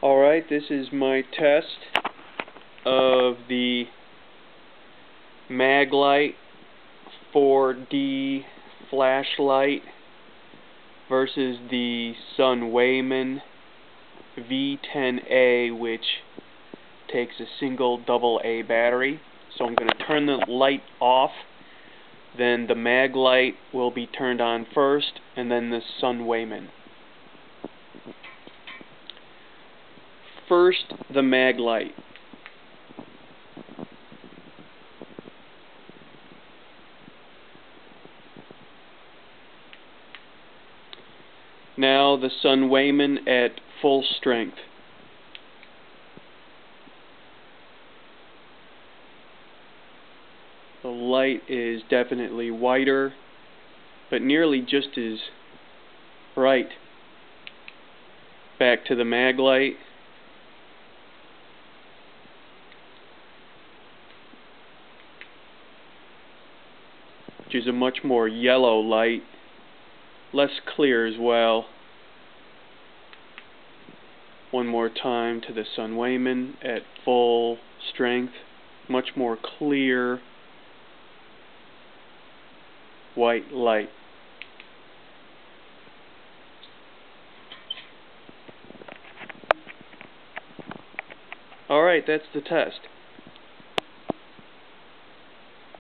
Alright, this is my test of the MAG-LITE 4D flashlight versus the Sunwayman V10A, which takes a single AA battery. So I'm going to turn the light off, then the MAG-LITE will be turned on first, and then the Sunwayman. First, the MAG-LITE. Now the Sunwayman at full strength. The light is definitely whiter, but nearly just as bright. Back to the MAG-LITE. Which is a much more yellow light, less clear as well. One more time to the Sunwayman at full strength, much more clear white light. Alright, that's the test.